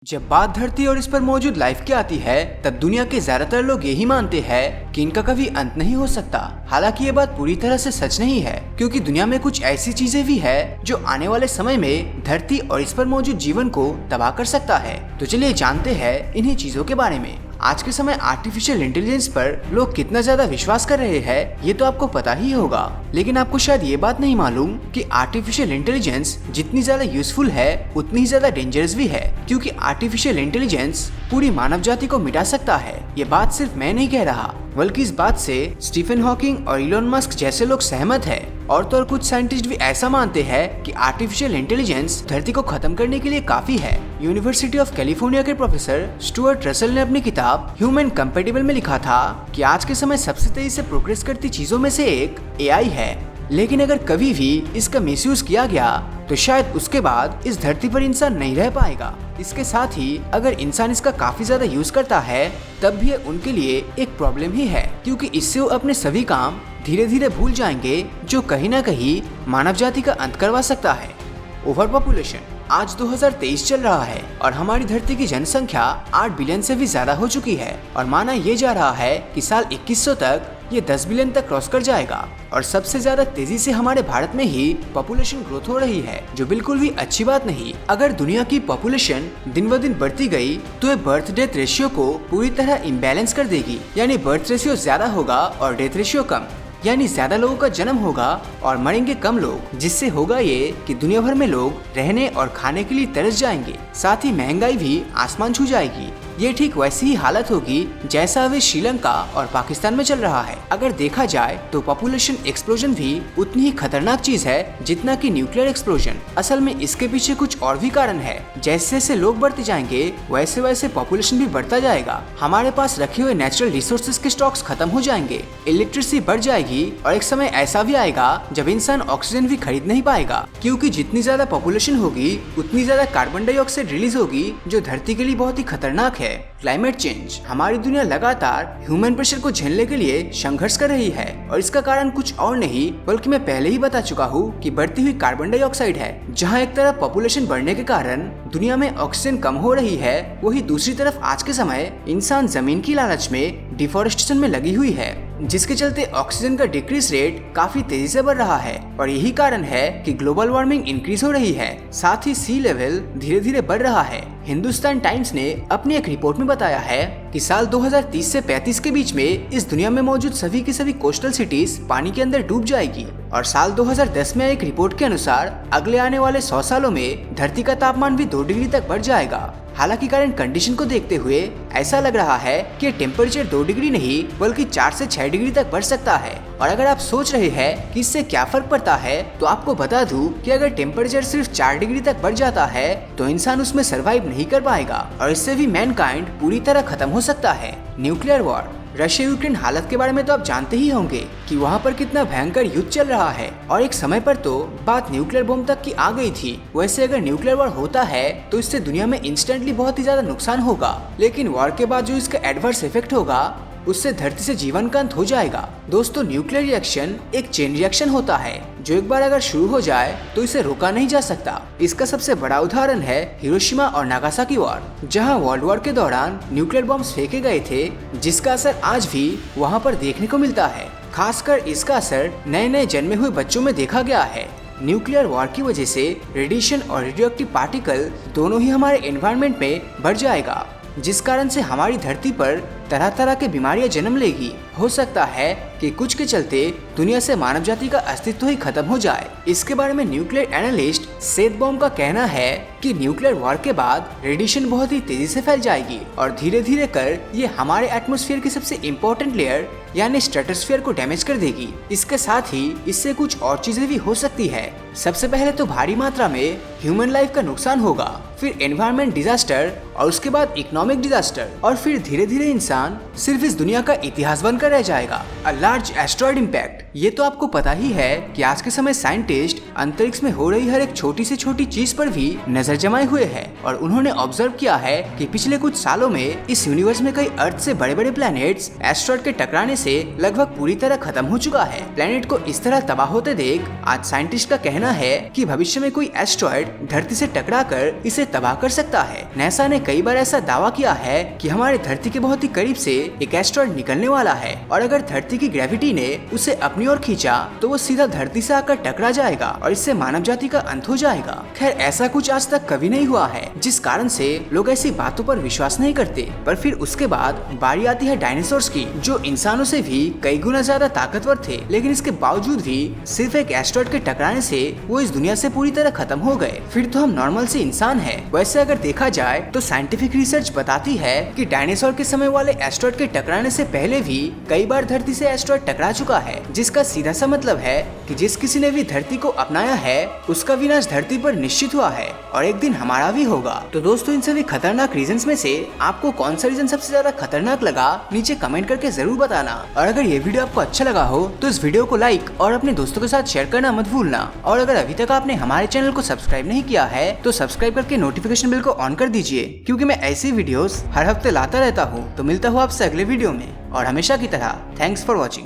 जब बात धरती और इस पर मौजूद लाइफ की आती है तब दुनिया के ज्यादातर लोग यही मानते हैं कि इनका कभी अंत नहीं हो सकता। हालांकि ये बात पूरी तरह से सच नहीं है, क्योंकि दुनिया में कुछ ऐसी चीजें भी है जो आने वाले समय में धरती और इस पर मौजूद जीवन को तबाह कर सकता है। तो चलिए जानते हैं इन्हीं चीजों के बारे में। आज के समय आर्टिफिशियल इंटेलिजेंस पर लोग कितना ज्यादा विश्वास कर रहे हैं ये तो आपको पता ही होगा, लेकिन आपको शायद ये बात नहीं मालूम कि आर्टिफिशियल इंटेलिजेंस जितनी ज्यादा यूजफुल है उतनी ही ज्यादा डेंजरस भी है, क्योंकि आर्टिफिशियल इंटेलिजेंस पूरी मानव जाति को मिटा सकता है। ये बात सिर्फ मैं नहीं कह रहा, बल्कि इस बात से स्टीफन हॉकिंग और इलॉन मस्क जैसे लोग सहमत हैं। और तो और कुछ साइंटिस्ट भी ऐसा मानते हैं कि आर्टिफिशियल इंटेलिजेंस धरती को खत्म करने के लिए काफी है। यूनिवर्सिटी ऑफ कैलिफोर्निया के प्रोफेसर स्टुअर्ट रसल ने अपनी किताब ह्यूमन कंपैटिबल में लिखा था कि आज के समय सबसे तेजी से प्रोग्रेस करती चीजों में से एक एआई है, लेकिन अगर कभी भी इसका मिसयूज किया गया तो शायद उसके बाद इस धरती पर इंसान नहीं रह पाएगा। इसके साथ ही अगर इंसान इसका काफी ज्यादा यूज करता है तब भी उनके लिए एक प्रॉब्लम ही है, क्योंकि इससे वो अपने सभी काम धीरे धीरे भूल जाएंगे, जो कहीं ना कहीं मानव जाति का अंत करवा सकता है। Over population. आज 2023 चल रहा है और हमारी धरती की जनसंख्या 8 बिलियन से भी ज्यादा हो चुकी है और माना ये जा रहा है कि साल 2100 तक ये 10 बिलियन तक क्रॉस कर जाएगा। और सबसे ज्यादा तेजी से हमारे भारत में ही पॉपुलेशन ग्रोथ हो रही है, जो बिल्कुल भी अच्छी बात नहीं। अगर दुनिया की पॉपुलेशन दिन ब दिन बढ़ती गई तो ये बर्थ डेथ रेशियो को पूरी तरह इम्बैलेंस कर देगी, यानी बर्थ रेशियो ज्यादा होगा और डेथ रेशियो कम, यानी ज्यादा लोगों का जन्म होगा और मरेंगे कम लोग, जिससे होगा ये कि दुनिया भर में लोग रहने और खाने के लिए तरस जाएंगे। साथ ही महंगाई भी आसमान छू जाएगी। ये ठीक वैसी ही हालत होगी जैसा अभी श्रीलंका और पाकिस्तान में चल रहा है। अगर देखा जाए तो पॉपुलेशन एक्सप्लोजन भी उतनी ही खतरनाक चीज है जितना कि न्यूक्लियर एक्सप्लोजन। असल में इसके पीछे कुछ और भी कारण है। जैसे जैसे लोग बढ़ते जाएंगे वैसे वैसे पॉपुलेशन भी बढ़ता जाएगा। हमारे पास रखे हुए नेचुरल रिसोर्सेज के स्टॉक्स खत्म हो जाएंगे, इलेक्ट्रिसिटी बढ़ जाएगी और एक समय ऐसा भी आएगा जब इंसान ऑक्सीजन भी खरीद नहीं पाएगा, क्योंकि जितनी ज्यादा पॉपुलेशन होगी उतनी ज्यादा कार्बन डाइऑक्साइड रिलीज होगी, जो धरती के लिए बहुत ही खतरनाक है। Climate change. हमारी दुनिया लगातार ह्यूमन प्रेशर को झेलने के लिए संघर्ष कर रही है और इसका कारण कुछ और नहीं बल्कि मैं पहले ही बता चुका हूँ कि बढ़ती हुई कार्बन डाइऑक्साइड है। जहाँ एक तरफ पॉपुलेशन बढ़ने के कारण दुनिया में ऑक्सीजन कम हो रही है, वही दूसरी तरफ आज के समय इंसान जमीन की लालच में डिफॉरेस्टेशन में लगी हुई है, जिसके चलते ऑक्सीजन का डिक्रीज रेट काफी तेजी से बढ़ रहा है। और यही कारण है कि ग्लोबल वार्मिंग इंक्रीज हो रही है। साथ ही सी लेवल धीरे धीरे बढ़ रहा है। हिंदुस्तान टाइम्स ने अपनी एक रिपोर्ट में बताया है कि साल 2030 से 35 के बीच में इस दुनिया में मौजूद सभी की सभी कोस्टल सिटीज पानी के अंदर डूब जाएगी। और साल 2010 में एक रिपोर्ट के अनुसार अगले आने वाले 100 सालों में धरती का तापमान भी 2 डिग्री तक बढ़ जाएगा। हालांकि करंट कंडीशन को देखते हुए ऐसा लग रहा है कि टेम्परेचर 2 डिग्री नहीं बल्कि 4 से 6 डिग्री तक बढ़ सकता है। और अगर आप सोच रहे हैं कि इससे क्या फर्क पड़ता है, तो आपको बता दूं कि अगर टेम्परेचर सिर्फ 4 डिग्री तक बढ़ जाता है तो इंसान उसमें सरवाइव नहीं कर पाएगा और इससे भी मैनकाइंड पूरी तरह खत्म हो सकता है। Nuclear war. रशिया यूक्रेन हालत के बारे में तो आप जानते ही होंगे कि वहाँ पर कितना भयंकर युद्ध चल रहा है और एक समय पर तो बात न्यूक्लियर बम तक की आ गई थी। वैसे अगर न्यूक्लियर वॉर होता है तो इससे दुनिया में इंस्टेंटली बहुत ही ज्यादा नुकसान होगा, लेकिन वॉर के बाद जो इसका एडवर्स इफेक्ट होगा उससे धरती से जीवन का अंत हो जाएगा। दोस्तों, न्यूक्लियर रिएक्शन एक चेन रिएक्शन होता है जो एक बार अगर शुरू हो जाए तो इसे रोका नहीं जा सकता। इसका सबसे बड़ा उदाहरण है हिरोशिमा और नागासाकी वॉर, जहां वर्ल्ड वॉर के दौरान न्यूक्लियर बॉम्ब्स फेंके गए थे, जिसका असर आज भी वहां पर देखने को मिलता है। खासकर इसका असर नए नए जन्मे हुए बच्चों में देखा गया है। न्यूक्लियर वॉर की वजह से रेडिएशन और रेडियोएक्टिव पार्टिकल दोनों ही हमारे एनवायरनमेंट में बढ़ जाएगा, जिस कारण से हमारी धरती पर तरह तरह के बीमारियां जन्म लेगी। हो सकता है कि कुछ के चलते दुनिया से मानव जाति का अस्तित्व ही खत्म हो जाए। इसके बारे में न्यूक्लियर एनालिस्ट सेथ बॉम का कहना है कि न्यूक्लियर वॉर के बाद रेडिएशन बहुत ही तेजी से फैल जाएगी और धीरे धीरे कर ये हमारे एटमॉस्फेयर की सबसे इम्पोर्टेंट लेयर यानी स्ट्रेटोस्फेयर को डैमेज कर देगी। इसके साथ ही इससे कुछ और चीजें भी हो सकती है। सबसे पहले तो भारी मात्रा में ह्यूमन लाइफ का नुकसान होगा, फिर एनवायरमेंट डिजास्टर और उसके बाद इकोनॉमिक डिजास्टर, और फिर धीरे धीरे इंसान सिर्फ इस दुनिया का इतिहास बनकर रह जाएगा। A large asteroid impact. ये तो आपको पता ही है कि आज के समय साइंटिस्ट अंतरिक्ष में हो रही हर एक छोटी से छोटी चीज पर भी नजर नजर जमाए हुए है और उन्होंने ऑब्जर्व किया है कि पिछले कुछ सालों में इस यूनिवर्स में कई अर्थ से बड़े बड़े प्लैनेट्स एस्ट्रॉइड के टकराने से लगभग पूरी तरह खत्म हो चुका है। प्लैनेट को इस तरह तबाह होते देख आज साइंटिस्ट का कहना है कि भविष्य में कोई एस्ट्रॉइड धरती से टकराकर इसे तबाह कर सकता है। नासा ने कई बार ऐसा दावा किया है कि हमारे धरती के बहुत ही करीब से एक एस्ट्रॉइड निकलने वाला है और अगर धरती की ग्रेविटी ने उसे अपनी ओर खींचा तो वो सीधा धरती से आकर टकरा जाएगा और इससे मानव जाति का अंत हो जाएगा। खैर ऐसा कुछ आज तक कभी नहीं हुआ है, जिस कारण से लोग ऐसी बातों पर विश्वास नहीं करते। पर फिर उसके बाद बारी आती है डायनासोर्स की, जो इंसानों से भी कई गुना ज्यादा ताकतवर थे, लेकिन इसके बावजूद भी सिर्फ एक एस्ट्रॉइड के टकराने से वो इस दुनिया से पूरी तरह खत्म हो गए। फिर तो हम नॉर्मल से इंसान है। वैसे अगर देखा जाए तो साइंटिफिक रिसर्च बताती है कि डायनासोर के समय वाले एस्ट्रॉइड के टकराने से पहले भी कई बार धरती से एस्ट्रॉइड टकरा चुका है, जिसका सीधा सा मतलब है कि जिस किसी ने भी धरती को अपनाया है उसका विनाश धरती पर निश्चित हुआ है और एक दिन हमारा भी होगा। तो दोस्तों, इन सभी खतरनाक रीजंस में से आपको कौन सा रीजन सबसे ज्यादा खतरनाक लगा, नीचे कमेंट करके जरूर बताना। और अगर ये वीडियो आपको अच्छा लगा हो तो इस वीडियो को लाइक और अपने दोस्तों के साथ शेयर करना मत भूलना। और अगर अभी तक आपने हमारे चैनल को सब्सक्राइब नहीं किया है तो सब्सक्राइब करके नोटिफिकेशन बिल को ऑन कर दीजिए, क्योंकि मैं ऐसी वीडियोस हर हफ्ते लाता रहता हूँ। तो मिलता हूँ आपसे अगले वीडियो में और हमेशा की तरह थैंक्स फॉर वॉचिंग।